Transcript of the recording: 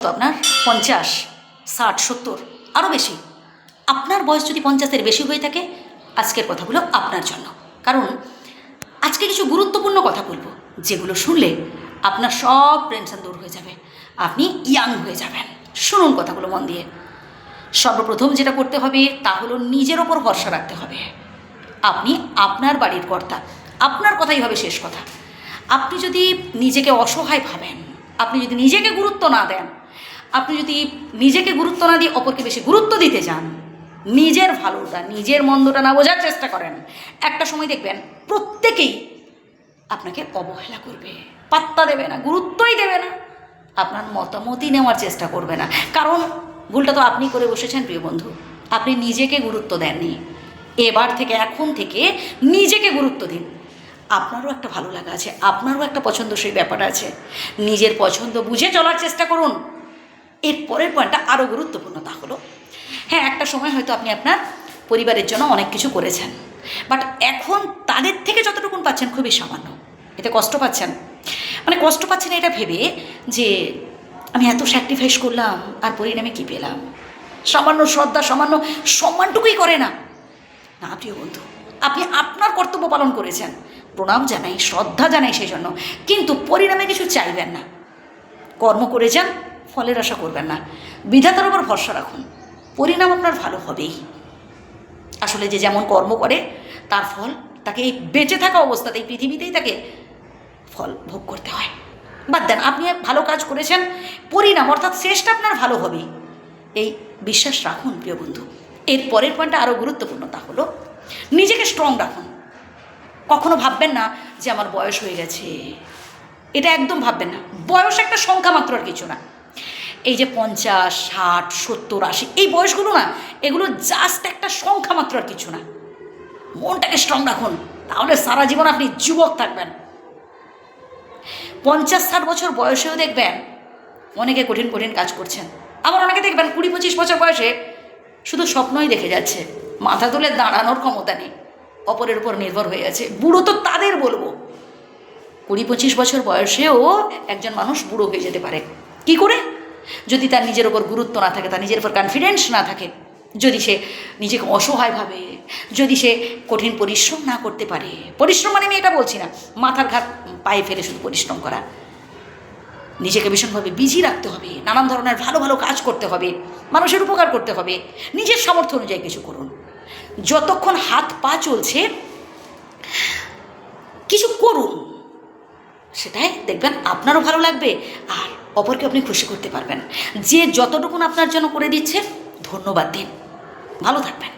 তো আপনার 50, 60, 70 আরও বেশি, আপনার বয়স যদি 50-এর বেশি হয়ে থাকে, আজকের কথাগুলো আপনার জন্য। কারণ আজকে কিছু গুরুত্বপূর্ণ কথা বলবো, যেগুলো শুনলে আপনার সব টেনশন দূর হয়ে যাবে, আপনি ইয়াং হয়ে যাবেন। শুনুন কথাগুলো মন দিয়ে। সর্বপ্রথম যেটা করতে হবে তা হলো নিজের ওপর ভরসা রাখতে হবে। আপনি আপনার বাড়ির কর্তা, আপনার কথাই হবে শেষ কথা। আপনি যদি নিজেকে অসহায় ভাবেন, আপনি যদি নিজেকে গুরুত্ব না দেন, আপনি যদি নিজেকে গুরুত্ব না দিয়ে অপরকে বেশি গুরুত্ব দিতে চান, নিজের ভালোটা নিজের মন্দটা না বোঝার চেষ্টা করেন, একটা সময় দেখবেন প্রত্যেকেই আপনাকে অবহেলা করবে, পাত্তা দেবে না, গুরুত্বই দেবে না, আপনার মতামতই নেওয়ার চেষ্টা করবে না। কারণ ভুলটা তো আপনি করে বসেছেন প্রিয় বন্ধু, আপনি নিজেকে গুরুত্ব দেননি। এবার থেকে, এখন থেকে নিজেকে গুরুত্ব দিন। আপনারও একটা ভালো লাগা আছে, আপনারও একটা পছন্দসই ব্যাপার আছে, নিজের পছন্দ বুঝে চলার চেষ্টা করুন। এর পরের পয়েন্টটা আরও গুরুত্বপূর্ণ, তা হলো হ্যাঁ, একটা সময় হয়তো আপনি আপনার পরিবারের জন্য অনেক কিছু করেছেন, বাট এখন তাদের থেকে যতটুকু পাচ্ছেন খুবই সামান্য। এতে কষ্ট পাচ্ছেন, মানে কষ্ট পাচ্ছেন এটা ভেবে যে আমি এত স্যাক্রিফাইস করলাম আর পরিণামে কী পেলাম, সামান্য শ্রদ্ধা, সামান্য সম্মানটুকুই করে না। না প্রিয় বন্ধু, আপনি আপনার কর্তব্য পালন করেছেন, প্রণাম জানাই, শ্রদ্ধা জানাই সেই জন্য, কিন্তু পরিণামে কিছু চাইবেন না। কর্ম করে যান, ফলের আশা করবেন না, বিধাতার উপর ভরসা রাখুন, পরিণাম আপনার ভালো হবেই। আসলে যে যেমন কর্ম করে তার ফল তাকে এই বেঁচে থাকা অবস্থাতেই, পৃথিবীতেই তাকে ফল ভোগ করতে হয়। বাদ দেন, আপনি ভালো কাজ করেছেন, পরিণাম অর্থাৎ শেষটা আপনার ভালো হবেই, এই বিশ্বাস রাখুন প্রিয় বন্ধু। এর পরের পয়েন্টটা আরও গুরুত্বপূর্ণ, তা হলো নিজেকে স্ট্রং রাখুন। কখনো ভাববেন না যে আমার বয়স হয়ে গেছে, এটা একদম ভাববেন না। বয়স একটা সংখ্যা মাত্র, আর কিছু না। এই যে 50, 60, 70, 80 এই বয়সগুলো না, এগুলো জাস্ট একটা সংখ্যা মাত্র, আর কিছু না। মনটাকে স্ট্রং রাখুন, তাহলে সারা জীবন আপনি যুবক থাকবেন। 50-60 বছর বয়সেও দেখবেন অনেকে কঠিন কঠিন কাজ করছেন, আবার অনেকে দেখবেন 20-25 বছর বয়সে শুধু স্বপ্নই দেখে যাচ্ছে, মাথা তুলে দাঁড়ানোর ক্ষমতা নেই, অপরের উপর নির্ভর হয়ে আছে। বুড়ো তো তাদের বলবো, 20-25 বছর বয়সেও একজন মানুষ বুড়ো হয়ে যেতে পারে। কি করে? যদি তার নিজের ওপর গুরুত্ব না থাকে, তার নিজের ওপর কনফিডেন্স না থাকে, যদি সে নিজেকে অসহায় ভাবে, যদি সে কঠিন পরিশ্রম না করতে পারে। পরিশ্রম মানে আমি এটা বলছি না মাথার ঘাত পায়ে ফেলে শুধু পরিশ্রম করা, নিজেকে ভীষণভাবে বিজি রাখতে হবে, নানান ধরনের ভালো ভালো কাজ করতে হবে, মানুষের উপকার করতে হবে, নিজের সামর্থ্য অনুযায়ী কিছু করুন। যতক্ষণ হাত পা চলছে কিছু করুন, সেটাই দেখবেন আপনারও ভালো লাগবে, আর অপরকে আপনি খুশি করতে পারবেন। যে যতটুকুন আপনার জন্য করে দিচ্ছে, ধন্যবাদ দিন। ভালো থাকবেন।